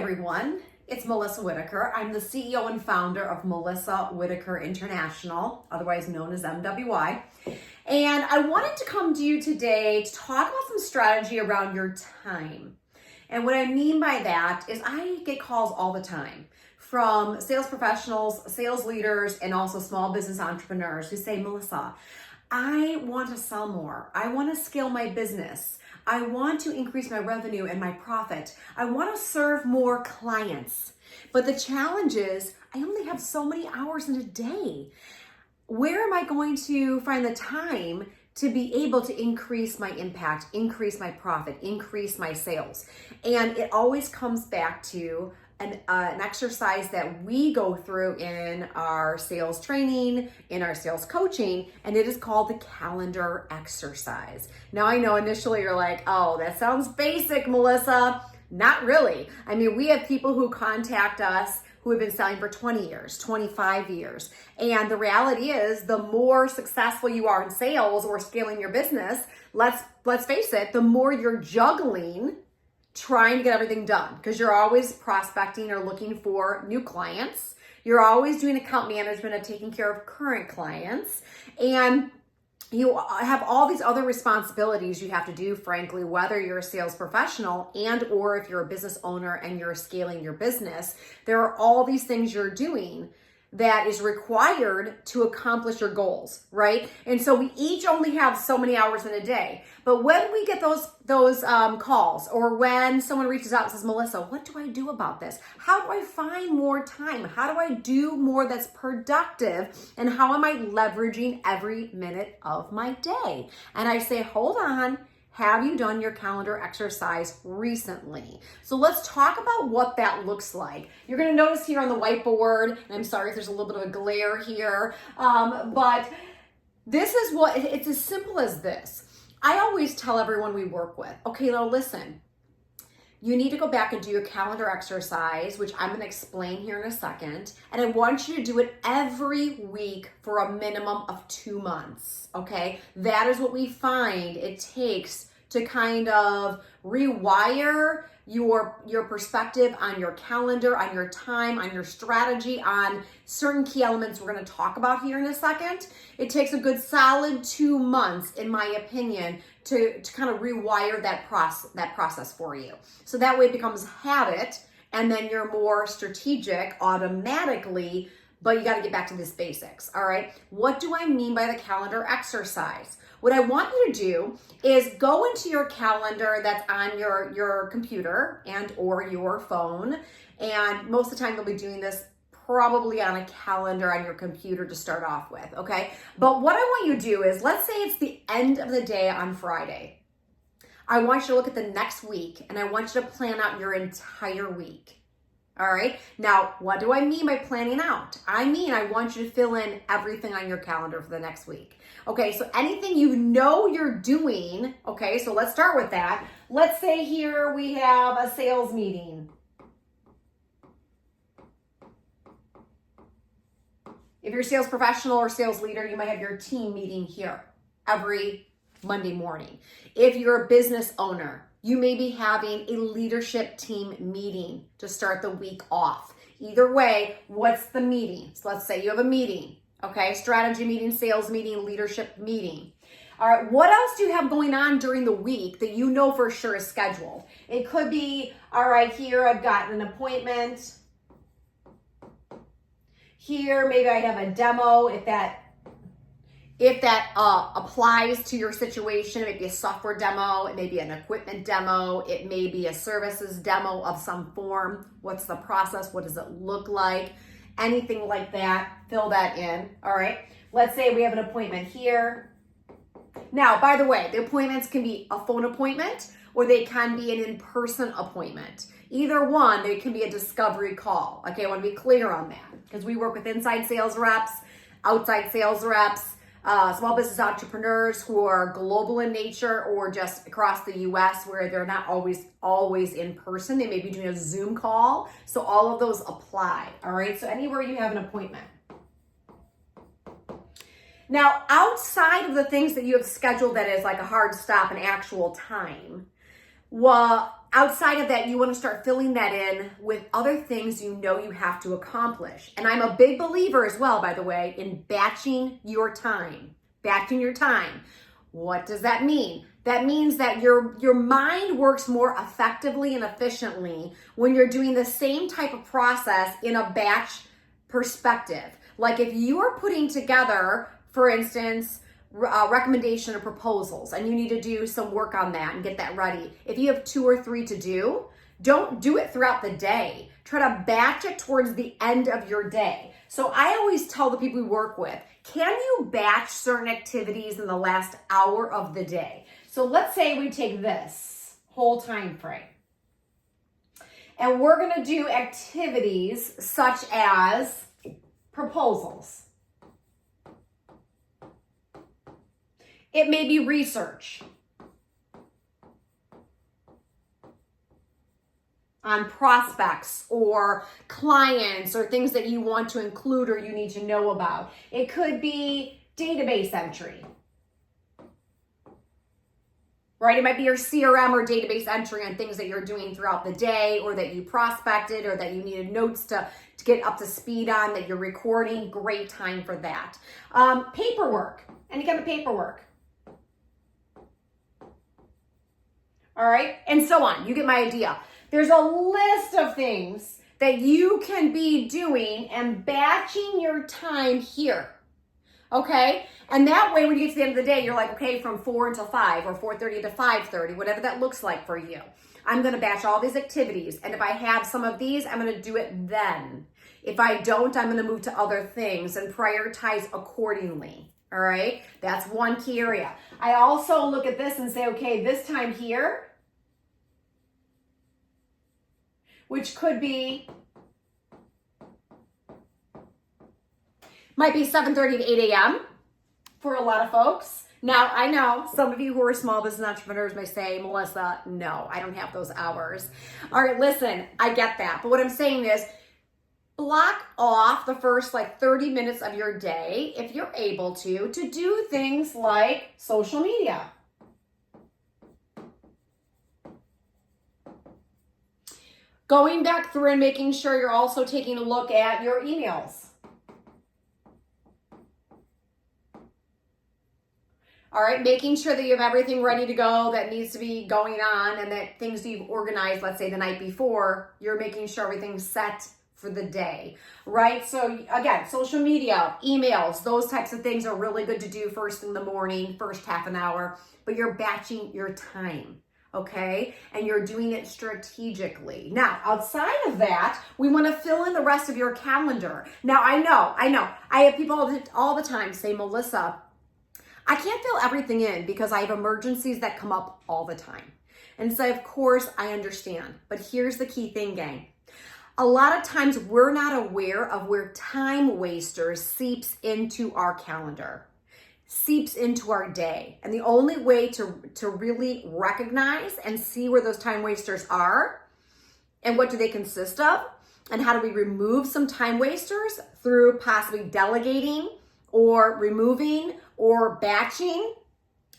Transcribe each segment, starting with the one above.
everyone. It's Melissa Whitaker. I'm the CEO and founder of Melissa Whitaker International, otherwise known as MWI. And I wanted to come to you today to talk about some strategy around your time. And what I mean by that is I get calls all the time from sales professionals, sales leaders, and also small business entrepreneurs who say, Melissa, I want to sell more. I want to scale my business. I want to increase my revenue and my profit. I want to serve more clients. But the challenge is I only have so many hours in a day. Where am I going to find the time to be able to increase my impact, increase my profit, increase my sales? And it always comes back to an exercise that we go through in our sales training, in our sales coaching, and it is called the calendar exercise. Now I know initially you're like, oh, that sounds basic, Melissa. Not really. I mean, we have people who contact us who have been selling for 20 years, 25 years. And the reality is the more successful you are in sales or scaling your business, let's face it, the more you're juggling trying to get everything done, because you're always prospecting or looking for new clients. You're always doing account management and taking care of current clients. And you have all these other responsibilities you have to do, frankly, whether you're a sales professional and or if you're a business owner and you're scaling your business. There are all these things you're doing that is required to accomplish your goals, right? And so we each only have so many hours in a day. But when we get those calls, or when someone reaches out and says, Melissa, what do I do about this? How do I find more time? How do I do more that's productive? And how am I leveraging every minute of my day? And I say, hold on. Have you done your calendar exercise recently? So let's talk about what that looks like. You're going to notice here on the whiteboard, and I'm sorry if there's a little bit of a glare here, but this is what, it's as simple as this. I always tell everyone we work with, okay, now listen, you need to go back and do your calendar exercise, which I'm going to explain here in a second. And I want you to do it every week for a minimum of 2 months. Okay. That is what we find it takes to kind of rewire your perspective on your calendar, on your time, on your strategy, on certain key elements we're going to talk about here in a second. It takes a good solid 2 months, in my opinion, to kind of rewire that process for you. So that way it becomes habit, and then you're more strategic automatically, but you got to get back to this basics. All right. What do I mean by the calendar exercise? What I want you to do is go into your calendar that's on your computer and or your phone. And most of the time you'll be doing this probably on a calendar on your computer to start off with, okay? But what I want you to do is, let's say it's the end of the day on Friday. I want you to look at the next week, and I want you to plan out your entire week. All right. Now, what do I mean by planning out? I mean, I want you to fill in everything on your calendar for the next week. Okay. So anything you know you're doing. Okay. So let's start with that. Let's say here we have a sales meeting. If you're a sales professional or sales leader, you might have your team meeting here every Monday morning. If you're a business owner, you may be having a leadership team meeting to start the week off. Either way, what's the meeting? So let's say you have a meeting, okay? Strategy meeting, sales meeting, leadership meeting. All right, what else do you have going on during the week that you know for sure is scheduled? It could be, all right, here I've got an appointment. Here, maybe I have a demo if that applies to your situation. It may be a software demo, it may be an equipment demo, it may be a services demo of some form. What's the process? What does it look like? Anything like that, fill that in, all right? Let's say we have an appointment here. Now, by the way, the appointments can be a phone appointment or they can be an in-person appointment. Either one, they can be a discovery call. Okay, I want to be clear on that because we work with inside sales reps, outside sales reps, small business entrepreneurs who are global in nature or just across the US where they're not always in person. They may be doing a Zoom call. So all of those apply. All right. So anywhere you have an appointment. Now, outside of the things that you have scheduled that is like a hard stop and actual time, well, Outside of that, you want to start filling that in with other things you know you have to accomplish. And I'm a big believer as well, by the way, in batching your time. Batching your time. What does that mean? That means that your mind works more effectively and efficiently when you're doing the same type of process in a batch perspective. Like if you are putting together, for instance, recommendation or proposals, and you need to do some work on that and get that ready. If you have 2 or 3 to do, don't do it throughout the day. Try to batch it towards the end of your day. So I always tell the people we work with, can you batch certain activities in the last hour of the day? So let's say we take this whole time frame, and we're going to do activities such as proposals. It may be research on prospects or clients or things that you want to include or you need to know about. It could be database entry, right? It might be your CRM or database entry on things that you're doing throughout the day, or that you prospected, or that you needed notes to get up to speed on, that you're recording. Great time for that. Paperwork, any kind of paperwork. All right, and so on. You get my idea. There's a list of things that you can be doing and batching your time here. Okay? And that way, when you get to the end of the day, you're like, okay, from 4 until 5 or 4:30 to 5:30, whatever that looks like for you. I'm going to batch all these activities. And if I have some of these, I'm going to do it then. If I don't, I'm going to move to other things and prioritize accordingly. All right? That's one key area. I also look at this and say, okay, this time here, which could be, might be 7:30 to 8 a.m. for a lot of folks. Now, I know some of you who are small business entrepreneurs may say, Melissa, no, I don't have those hours. All right, listen, I get that. But what I'm saying is, block off the first 30 minutes of your day, if you're able to do things like social media. Going back through and making sure you're also taking a look at your emails. All right, making sure that you have everything ready to go that needs to be going on, and that things that you've organized, let's say the night before, you're making sure everything's set for the day, right? So again, social media, emails, those types of things are really good to do first in the morning, first half an hour, but you're batching your time. Okay, and you're doing it strategically. Now, outside of that, we want to fill in the rest of your calendar. Now, I know. I have people all the time say, Melissa, I can't fill everything in because I have emergencies that come up all the time. And so, of course, I understand. But here's the key thing, gang. A lot of times we're not aware of where time wasters seeps into our calendar, seeps into our day. And the only way to really recognize and see where those time wasters are and what do they consist of and how do we remove some time wasters through possibly delegating or removing or batching.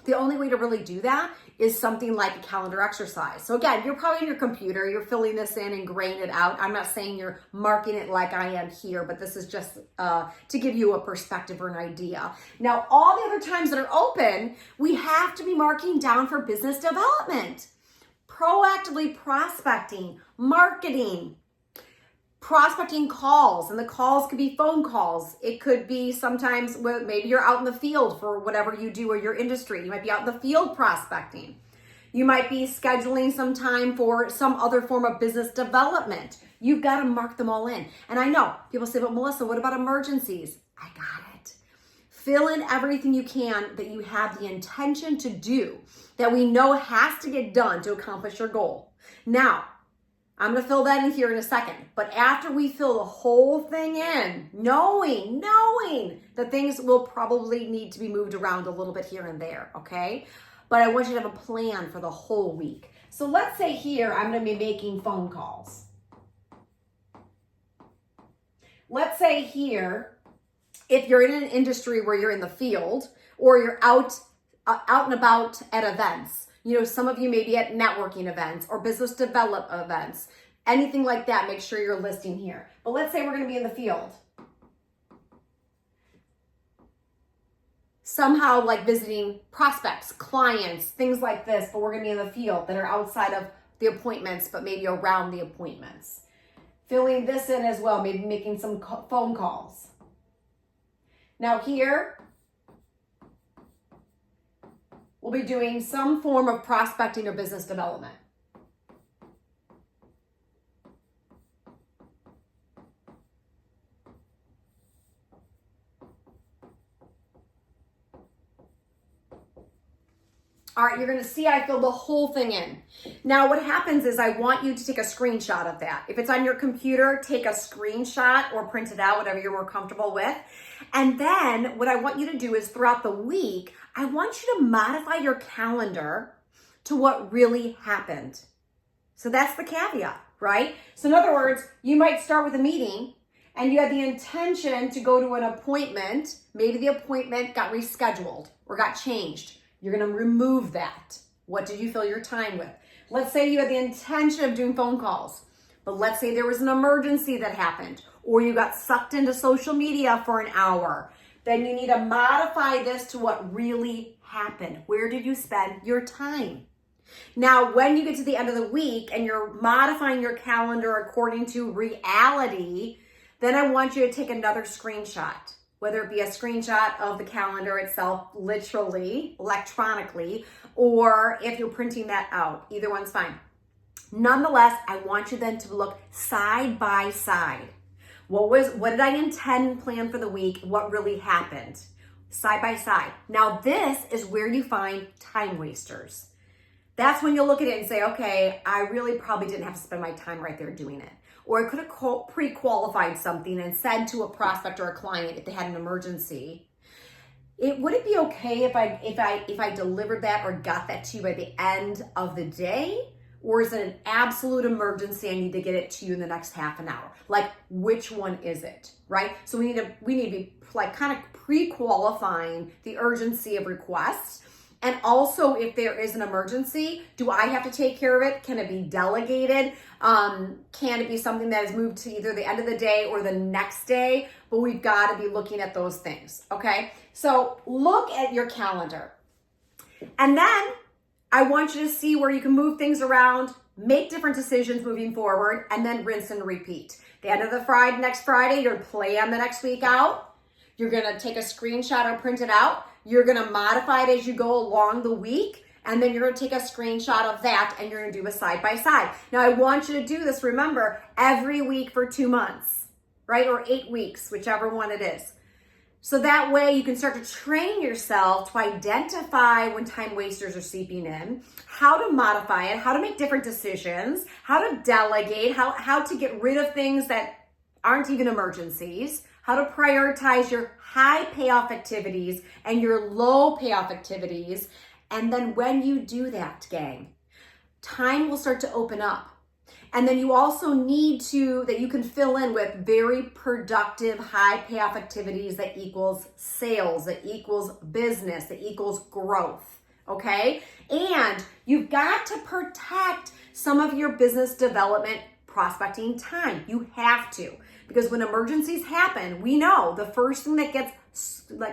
The only way to really do that is something like a calendar exercise. So again, you're probably on your computer, you're filling this in and graying it out. I'm not saying you're marking it like I am here, but this is just to give you a perspective or an idea. Now, all the other times that are open, we have to be marking down for business development, proactively prospecting, marketing, prospecting calls, and the calls could be phone calls. It could be sometimes maybe you're out in the field for whatever you do or your industry. You might be out in the field prospecting. You might be scheduling some time for some other form of business development. You've got to mark them all in. And I know people say, but Melissa, what about emergencies? I got it. Fill in everything you can that you have the intention to do, that we know has to get done to accomplish your goal. Now, I'm going to fill that in here in a second. But after we fill the whole thing in, knowing that things will probably need to be moved around a little bit here and there, okay? But I want you to have a plan for the whole week. So let's say here, I'm going to be making phone calls. Let's say here, if you're in an industry where you're in the field or you're out and about at events, Some of you may be at networking events or business development events, anything like that. Make sure you're listing here. But let's say we're going to be in the field. Somehow like visiting prospects, clients, things like this, but we're going to be in the field that are outside of the appointments, but maybe around the appointments. Filling this in as well, maybe making some phone calls. Now here, we'll be doing some form of prospecting or business development. All right, you're gonna see I fill the whole thing in. Now what happens is I want you to take a screenshot of that. If it's on your computer, take a screenshot or print it out, whatever you're more comfortable with. And then what I want you to do is throughout the week, I want you to modify your calendar to what really happened. So that's the caveat, right? So in other words, you might start with a meeting and you had the intention to go to an appointment. Maybe the appointment got rescheduled or got changed. You're going to remove that. What did you fill your time with? Let's say you had the intention of doing phone calls, but let's say there was an emergency that happened, or you got sucked into social media for an hour. Then you need to modify this to what really happened. Where did you spend your time? Now, when you get to the end of the week and you're modifying your calendar according to reality, then I want you to take another screenshot. Whether it be a screenshot of the calendar itself, literally, electronically, or if you're printing that out, either one's fine. Nonetheless, I want you then to look side by side. What did I intend and plan for the week? What really happened? Side by side. Now this is where you find time wasters. That's when you'll look at it and say, okay, I really probably didn't have to spend my time right there doing it. Or I could have pre-qualified something and said to a prospect or a client if they had an emergency, would it be okay if I delivered that or got that to you by the end of the day? Or is it an absolute emergency? I need to get it to you in the next half an hour. Like, which one is it, right? So we need to be like kind of pre-qualifying the urgency of requests. And also, if there is an emergency, do I have to take care of it? Can it be delegated? Can it be something that is moved to either the end of the day or the next day? But we've got to be looking at those things, okay? So look at your calendar. And then I want you to see where you can move things around, make different decisions moving forward, and then rinse and repeat. The end of the next Friday, you're going to plan the next week out. You're going to take a screenshot or print it out. You're going to modify it as you go along the week. And then you're going to take a screenshot of that and you're going to do a side by side. Now, I want you to do this, remember, every week for 2 months, right? Or 8 weeks, whichever one it is. So that way you can start to train yourself to identify when time wasters are seeping in, how to modify it, how to make different decisions, how to delegate, how to get rid of things that aren't even emergencies, how to prioritize your high payoff activities and your low payoff activities. And then when you do that, gang, time will start to open up. And then you also need that you can fill in with very productive high payoff activities that equals sales, that equals business, that equals growth, okay? And you've got to protect some of your business development prospecting time. You have to. Because when emergencies happen, we know the first thing that gets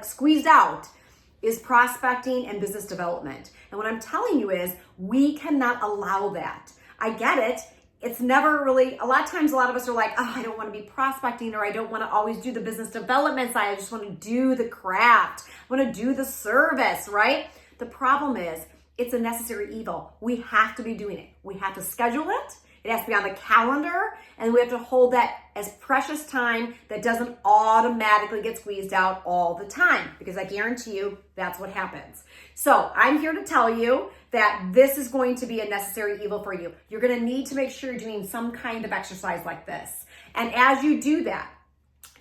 squeezed out is prospecting and business development. And what I'm telling you is we cannot allow that. I get it. It's never really, a lot of times a lot of us are like, oh, I don't want to be prospecting, or I don't want to always do the business development side. I just want to do the craft. I want to do the service, right? The problem is it's a necessary evil. We have to be doing it. We have to schedule it. It has to be on the calendar, and we have to hold that as precious time that doesn't automatically get squeezed out all the time, because I guarantee you that's what happens. So I'm here to tell you that this is going to be a necessary evil for you. You're going to need to make sure you're doing some kind of exercise like this. And as you do that,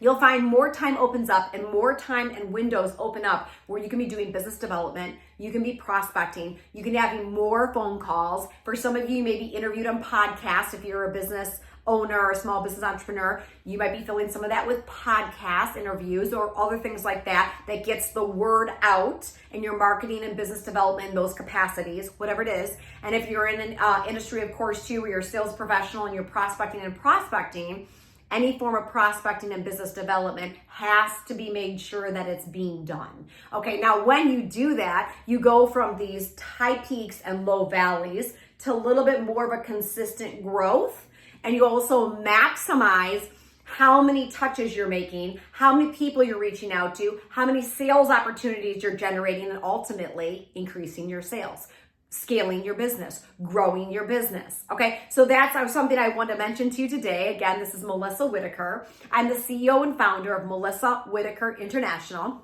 you'll find more time opens up and more time and windows open up where you can be doing business development, you can be prospecting, you can be having more phone calls. For some of you, you may be interviewed on podcasts. If you're a business owner or a small business entrepreneur, you might be filling some of that with podcast interviews or other things like that that gets the word out in your marketing and business development in those capacities, whatever it is. And if you're in an industry, of course, too, where you're a sales professional and you're prospecting, any form of prospecting and business development has to be made sure that it's being done. Okay, now when you do that, you go from these high peaks and low valleys to a little bit more of a consistent growth. And you also maximize how many touches you're making, how many people you're reaching out to, how many sales opportunities you're generating, and ultimately increasing your sales, scaling your business, growing your business. Okay, so that's something I want to mention to you today. Again, this is Melissa Whitaker. I'm the CEO and founder of Melissa Whitaker International.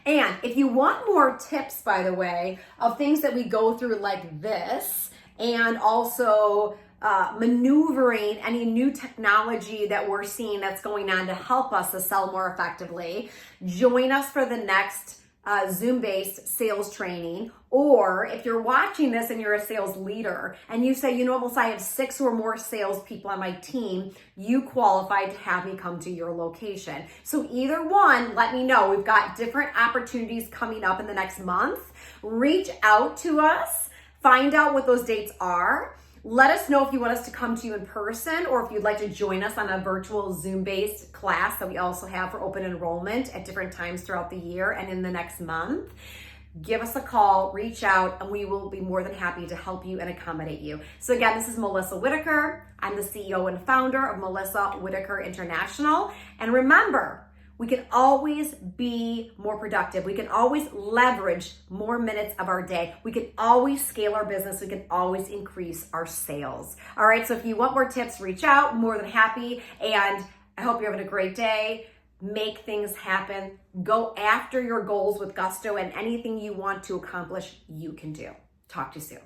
And if you want more tips, by the way, of things that we go through like this, and also maneuvering any new technology that we're seeing that's going on to help us to sell more effectively, join us for the next Zoom-based sales training. Or if you're watching this and you're a sales leader and you say, you know, Melissa, I have 6 or more salespeople on my team, you qualify to have me come to your location. So either one, let me know. We've got different opportunities coming up in the next month. Reach out to us, find out what those dates are. Let us know if you want us to come to you in person or if you'd like to join us on a virtual Zoom-based class that we also have for open enrollment at different times throughout the year and in the next month. Give us a call, reach out, and we will be more than happy to help you and accommodate you. So again, this is Melissa Whitaker. I'm the CEO and founder of Melissa Whitaker International. And remember, we can always be more productive. We can always leverage more minutes of our day. We can always scale our business. We can always increase our sales. All right, so if you want more tips, reach out. More than happy. And I hope you're having a great day. Make things happen. Go after your goals with gusto, and anything you want to accomplish, you can do. Talk to you soon.